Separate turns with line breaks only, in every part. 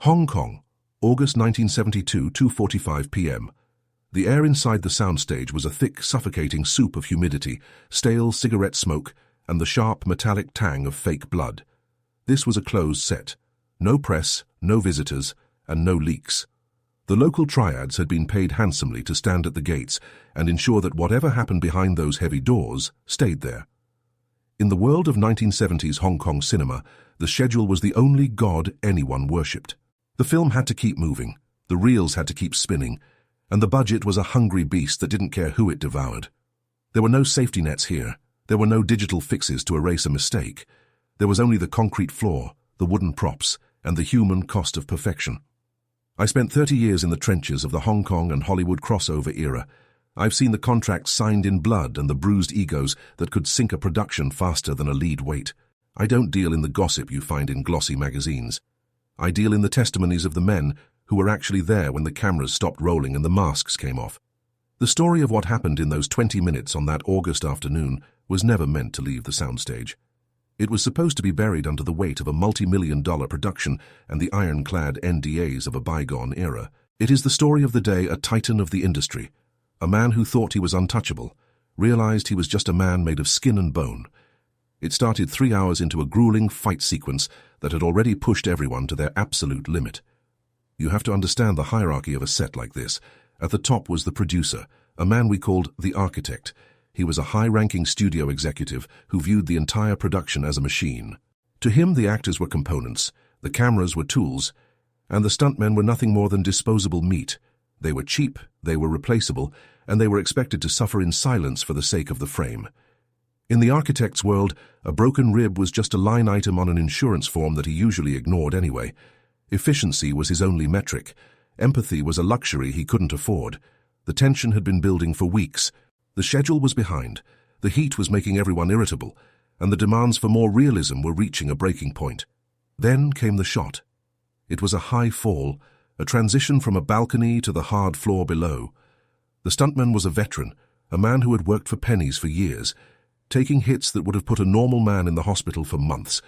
Hong Kong, August 1972, 2:45 p.m. The air inside the soundstage was a thick, suffocating soup of humidity, stale cigarette smoke, and the sharp, metallic tang of fake blood. This was a closed set. No press, no visitors, and no leaks. The local triads had been paid handsomely to stand at the gates and ensure that whatever happened behind those heavy doors stayed there. In the world of 1970s Hong Kong cinema, the schedule was the only god anyone worshipped. The film had to keep moving, the reels had to keep spinning, and the budget was a hungry beast that didn't care who it devoured. There were no safety nets here. There were no digital fixes to erase a mistake. There was only the concrete floor, the wooden props, and the human cost of perfection. I spent 30 years in the trenches of the Hong Kong and Hollywood crossover era. I've seen the contracts signed in blood and the bruised egos that could sink a production faster than a lead weight. I don't deal in the gossip you find in glossy magazines. I deal in the testimonies of the men who were actually there when the cameras stopped rolling and the masks came off. The story of what happened in those 20 minutes on that August afternoon was never meant to leave the soundstage. It was supposed to be buried under the weight of a multi-million-dollar production and the ironclad NDAs of a bygone era. It is the story of the day a titan of the industry, a man who thought he was untouchable, realized he was just a man made of skin and bone. It started 3 hours into a grueling fight sequence that had already pushed everyone to their absolute limit. You have to understand the hierarchy of a set like this. At the top was the producer, a man we called the architect. He was a high-ranking studio executive who viewed the entire production as a machine. To him, the actors were components, the cameras were tools, and the stuntmen were nothing more than disposable meat. They were cheap, they were replaceable, and they were expected to suffer in silence for the sake of the frame. In the architect's world, a broken rib was just a line item on an insurance form that he usually ignored anyway. Efficiency was his only metric. Empathy was a luxury he couldn't afford. The tension had been building for weeks. The schedule was behind. The heat was making everyone irritable, and the demands for more realism were reaching a breaking point. Then came the shot. It was a high fall, a transition from a balcony to the hard floor below. The stuntman was a veteran, a man who had worked for pennies for years, taking hits that would have put a normal man in the hospital for months.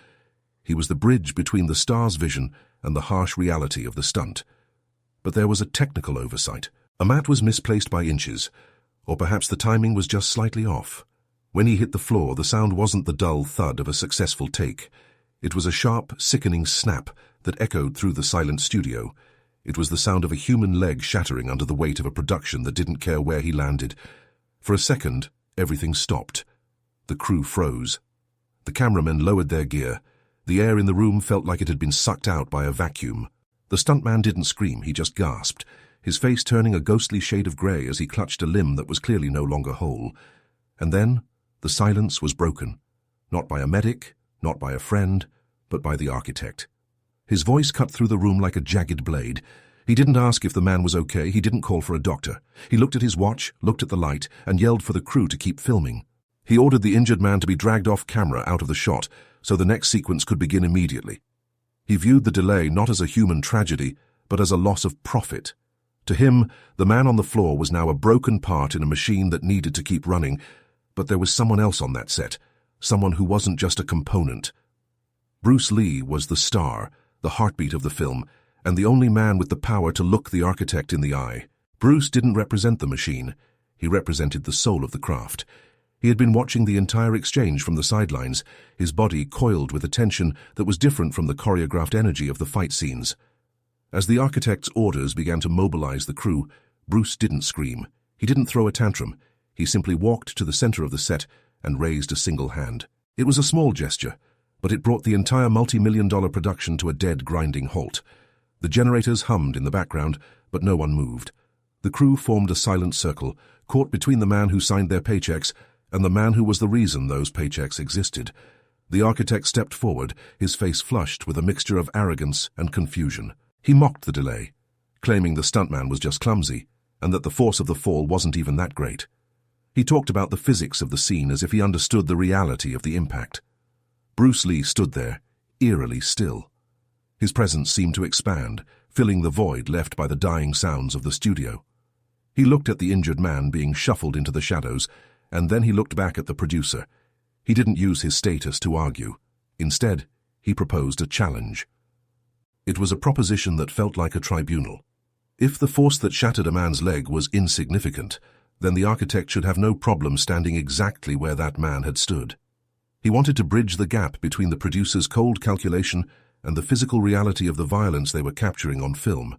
He was the bridge between the star's vision and the harsh reality of the stunt. But there was a technical oversight. A mat was misplaced by inches, or perhaps the timing was just slightly off. When he hit the floor, the sound wasn't the dull thud of a successful take. It was a sharp, sickening snap that echoed through the silent studio. It was the sound of a human leg shattering under the weight of a production that didn't care where he landed. For a second, everything stopped. The crew froze. The cameramen lowered their gear. The air in the room felt like it had been sucked out by a vacuum. The stuntman didn't scream, he just gasped, his face turning a ghostly shade of grey as he clutched a limb that was clearly no longer whole. And then, the silence was broken. Not by a medic, not by a friend, but by the architect. His voice cut through the room like a jagged blade. He didn't ask if the man was okay, he didn't call for a doctor. He looked at his watch, looked at the light, and yelled for the crew to keep filming. He ordered the injured man to be dragged off camera out of the shot, so the next sequence could begin immediately. He viewed the delay not as a human tragedy, but as a loss of profit. To him, the man on the floor was now a broken part in a machine that needed to keep running, but there was someone else on that set, someone who wasn't just a component. Bruce Lee was the star, the heartbeat of the film, and the only man with the power to look the architect in the eye. Bruce didn't represent the machine. He represented the soul of the craft. He had been watching the entire exchange from the sidelines, his body coiled with a tension that was different from the choreographed energy of the fight scenes. As the architect's orders began to mobilize the crew, Bruce didn't scream. He didn't throw a tantrum. He simply walked to the center of the set and raised a single hand. It was a small gesture, but it brought the entire multi-million-dollar production to a dead, grinding halt. The generators hummed in the background, but no one moved. The crew formed a silent circle, caught between the man who signed their paychecks and the man who was the reason those paychecks existed. The architect stepped forward, his face flushed with a mixture of arrogance and confusion. He mocked the delay, claiming the stuntman was just clumsy, and that the force of the fall wasn't even that great. He talked about the physics of the scene as if he understood the reality of the impact. Bruce Lee stood there, eerily still. His presence seemed to expand, filling the void left by the dying sounds of the studio. He looked at the injured man being shuffled into the shadows, and then he looked back at the producer. He didn't use his status to argue. Instead, he proposed a challenge. It was a proposition that felt like a tribunal. If the force that shattered a man's leg was insignificant, then the architect should have no problem standing exactly where that man had stood. He wanted to bridge the gap between the producer's cold calculation and the physical reality of the violence they were capturing on film.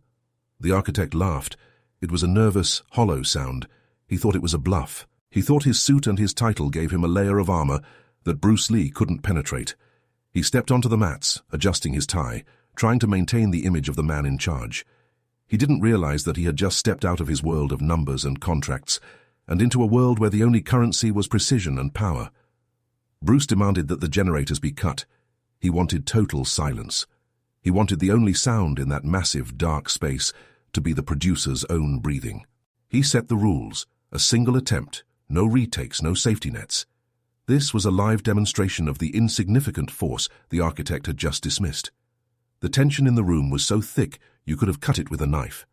The architect laughed. It was a nervous, hollow sound. He thought it was a bluff. He thought his suit and his title gave him a layer of armor that Bruce Lee couldn't penetrate. He stepped onto the mats, adjusting his tie, trying to maintain the image of the man in charge. He didn't realize that he had just stepped out of his world of numbers and contracts and into a world where the only currency was precision and power. Bruce demanded that the generators be cut. He wanted total silence. He wanted the only sound in that massive, dark space to be the producer's own breathing. He set the rules, a single attempt, no retakes, no safety nets. This was a live demonstration of the insignificant force the architect had just dismissed. The tension in the room was so thick you could have cut it with a knife.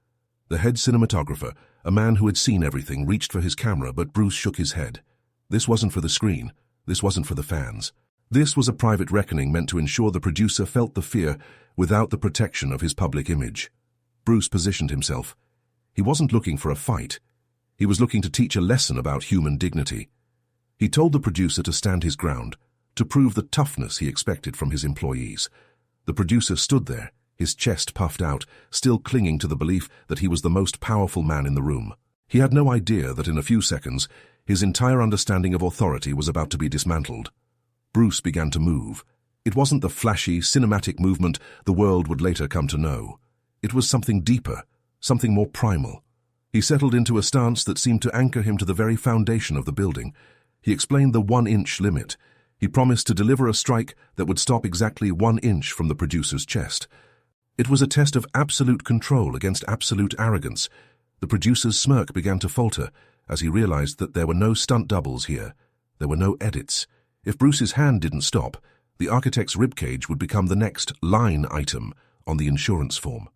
The head cinematographer, a man who had seen everything, reached for his camera, but Bruce shook his head. This wasn't for the screen. This wasn't for the fans. This was a private reckoning meant to ensure the producer felt the fear without the protection of his public image. Bruce positioned himself. He wasn't looking for a fight. He was looking to teach a lesson about human dignity. He told the producer to stand his ground, to prove the toughness he expected from his employees. The producer stood there, his chest puffed out, still clinging to the belief that he was the most powerful man in the room. He had no idea that in a few seconds, his entire understanding of authority was about to be dismantled. Bruce began to move. It wasn't the flashy, cinematic movement the world would later come to know. It was something deeper, something more primal. He settled into a stance that seemed to anchor him to the very foundation of the building. He explained the 1-inch limit. He promised to deliver a strike that would stop exactly 1 inch from the producer's chest. It was a test of absolute control against absolute arrogance. The producer's smirk began to falter as he realized that there were no stunt doubles here. There were no edits. If Bruce's hand didn't stop, the architect's ribcage would become the next line item on the insurance form.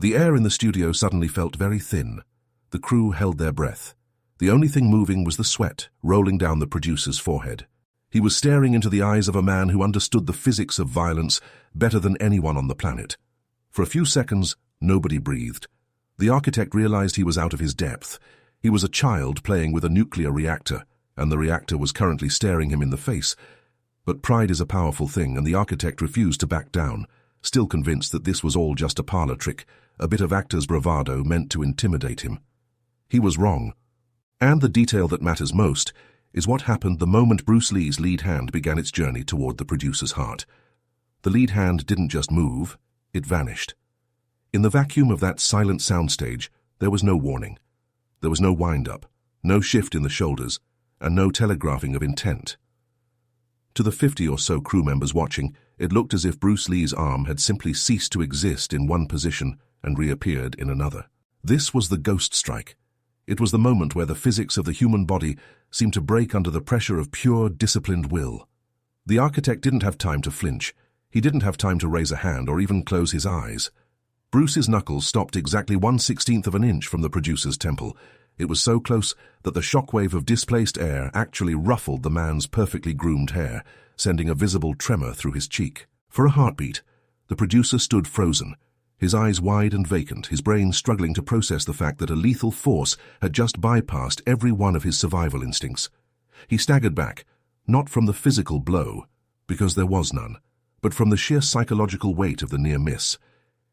The air in the studio suddenly felt very thin. The crew held their breath. The only thing moving was the sweat rolling down the producer's forehead. He was staring into the eyes of a man who understood the physics of violence better than anyone on the planet. For a few seconds, nobody breathed. The architect realized he was out of his depth. He was a child playing with a nuclear reactor, and the reactor was currently staring him in the face. But pride is a powerful thing, and the architect refused to back down, still convinced that this was all just a parlor trick, a bit of actor's bravado meant to intimidate him. He was wrong. And the detail that matters most is what happened the moment Bruce Lee's lead hand began its journey toward the producer's heart. The lead hand didn't just move, it vanished. In the vacuum of that silent soundstage, there was no warning. There was no wind-up, no shift in the shoulders, and no telegraphing of intent. To the 50 or so crew members watching, it looked as if Bruce Lee's arm had simply ceased to exist in one position and reappeared in another. This was the ghost strike. It was the moment where the physics of the human body seemed to break under the pressure of pure, disciplined will. The architect didn't have time to flinch. He didn't have time to raise a hand or even close his eyes. Bruce's knuckles stopped exactly 1/16 of an inch from the producer's temple. It was so close that the shockwave of displaced air actually ruffled the man's perfectly groomed hair, sending a visible tremor through his cheek. For a heartbeat, the producer stood frozen, his eyes wide and vacant, his brain struggling to process the fact that a lethal force had just bypassed every one of his survival instincts. He staggered back, not from the physical blow, because there was none, but from the sheer psychological weight of the near miss.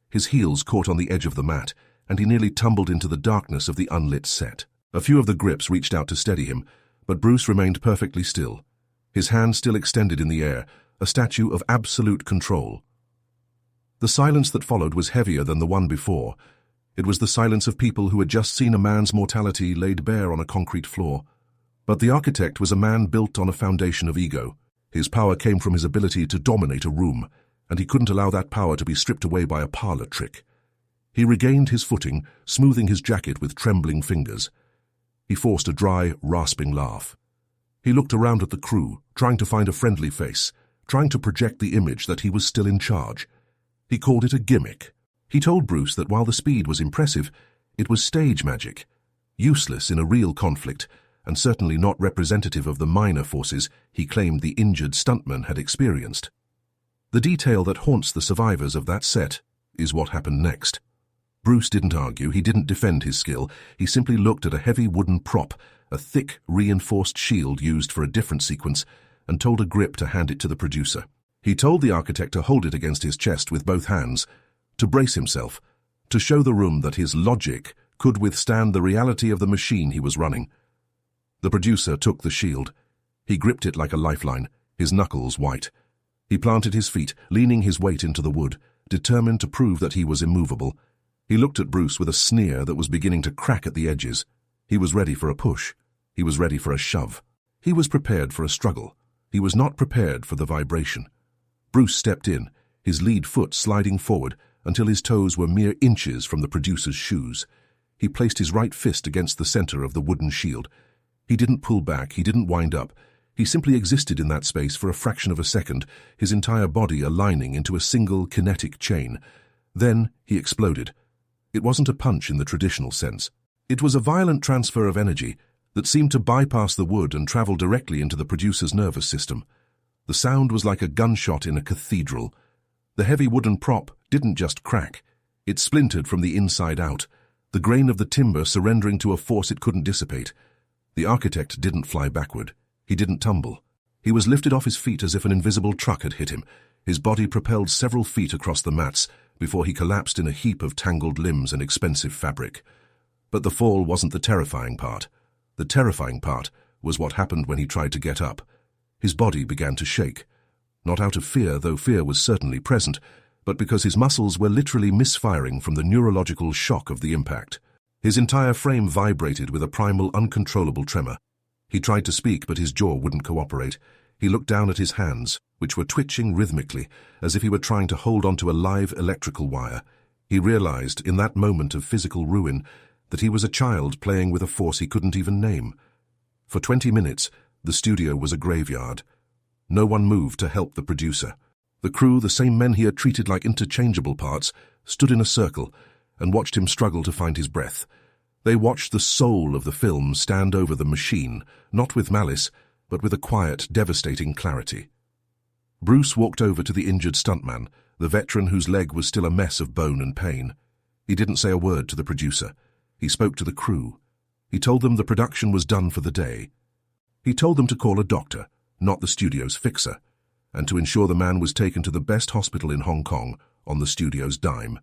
His heels caught on the edge of the mat, and he nearly tumbled into the darkness of the unlit set. A few of the grips reached out to steady him, but Bruce remained perfectly still, his hand still extended in the air, a statue of absolute control. The silence that followed was heavier than the one before. It was the silence of people who had just seen a man's mortality laid bare on a concrete floor. But the architect was a man built on a foundation of ego. His power came from his ability to dominate a room, and he couldn't allow that power to be stripped away by a parlor trick. He regained his footing, smoothing his jacket with trembling fingers. He forced a dry, rasping laugh. He looked around at the crew, trying to find a friendly face, trying to project the image that he was still in charge. He called it a gimmick. He told Bruce that while the speed was impressive, it was stage magic, useless in a real conflict, and certainly not representative of the minor forces he claimed the injured stuntman had experienced. The detail that haunts the survivors of that set is what happened next. Bruce didn't argue, he didn't defend his skill, he simply looked at a heavy wooden prop, a thick, reinforced shield used for a different sequence, and told a grip to hand it to the producer. He told the architect to hold it against his chest with both hands, to brace himself, to show the room that his logic could withstand the reality of the machine he was running. The producer took the shield. He gripped it like a lifeline, his knuckles white. He planted his feet, leaning his weight into the wood, determined to prove that he was immovable. He looked at Bruce with a sneer that was beginning to crack at the edges. He was ready for a push. He was ready for a shove. He was prepared for a struggle. He was not prepared for the vibration. Bruce stepped in, his lead foot sliding forward until his toes were mere inches from the producer's shoes. He placed his right fist against the center of the wooden shield. He didn't pull back, he didn't wind up. He simply existed in that space for a fraction of a second, his entire body aligning into a single kinetic chain. Then he exploded. It wasn't a punch in the traditional sense. It was a violent transfer of energy that seemed to bypass the wood and travel directly into the producer's nervous system. The sound was like a gunshot in a cathedral. The heavy wooden prop didn't just crack. It splintered from the inside out, the grain of the timber surrendering to a force it couldn't dissipate. The architect didn't fly backward. He didn't tumble. He was lifted off his feet as if an invisible truck had hit him. His body propelled several feet across the mats before he collapsed in a heap of tangled limbs and expensive fabric. But the fall wasn't the terrifying part. The terrifying part was what happened when he tried to get up. His body began to shake. Not out of fear, though fear was certainly present, but because his muscles were literally misfiring from the neurological shock of the impact. His entire frame vibrated with a primal, uncontrollable tremor. He tried to speak, but his jaw wouldn't cooperate. He looked down at his hands, which were twitching rhythmically, as if he were trying to hold onto a live electrical wire. He realized, in that moment of physical ruin, that he was a child playing with a force he couldn't even name. For 20 minutes, the studio was a graveyard. No one moved to help the producer. The crew, the same men he had treated like interchangeable parts, stood in a circle and watched him struggle to find his breath. They watched the soul of the film stand over the machine, not with malice, but with a quiet, devastating clarity. Bruce walked over to the injured stuntman, the veteran whose leg was still a mess of bone and pain. He didn't say a word to the producer. He spoke to the crew. He told them the production was done for the day. He told them to call a doctor, not the studio's fixer, and to ensure the man was taken to the best hospital in Hong Kong on the studio's dime.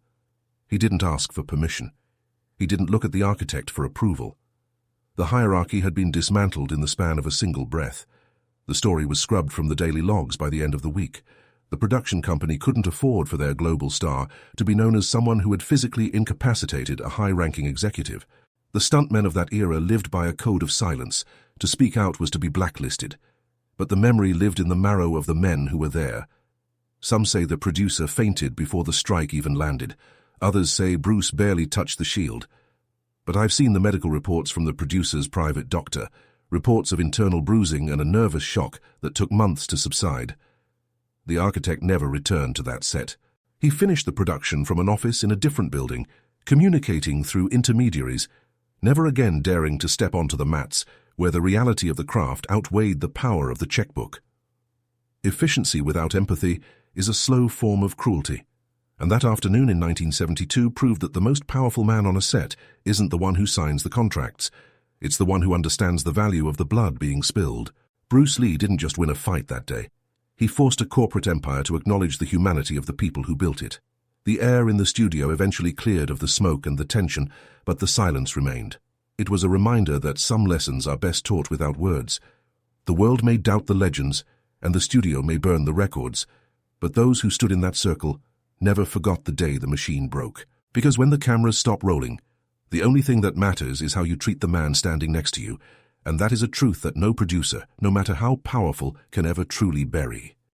He didn't ask for permission. He didn't look at the architect for approval. The hierarchy had been dismantled in the span of a single breath. The story was scrubbed from the daily logs by the end of the week. The production company couldn't afford for their global star to be known as someone who had physically incapacitated a high-ranking executive. The stuntmen of that era lived by a code of silence. To speak out was to be blacklisted. But the memory lived in the marrow of the men who were there. Some say the producer fainted before the strike even landed. Others say Bruce barely touched the shield. But I've seen the medical reports from the producer's private doctor, reports of internal bruising and a nervous shock that took months to subside. The architect never returned to that set. He finished the production from an office in a different building, communicating through intermediaries, never again daring to step onto the mats where the reality of the craft outweighed the power of the checkbook. Efficiency without empathy is a slow form of cruelty. And that afternoon in 1972 proved that the most powerful man on a set isn't the one who signs the contracts. It's the one who understands the value of the blood being spilled. Bruce Lee didn't just win a fight that day. He forced a corporate empire to acknowledge the humanity of the people who built it. The air in the studio eventually cleared of the smoke and the tension, but the silence remained. It was a reminder that some lessons are best taught without words. The world may doubt the legends, and the studio may burn the records, but those who stood in that circle never forgot the day the machine broke. Because when the cameras stop rolling, the only thing that matters is how you treat the man standing next to you, and that is a truth that no producer, no matter how powerful, can ever truly bury.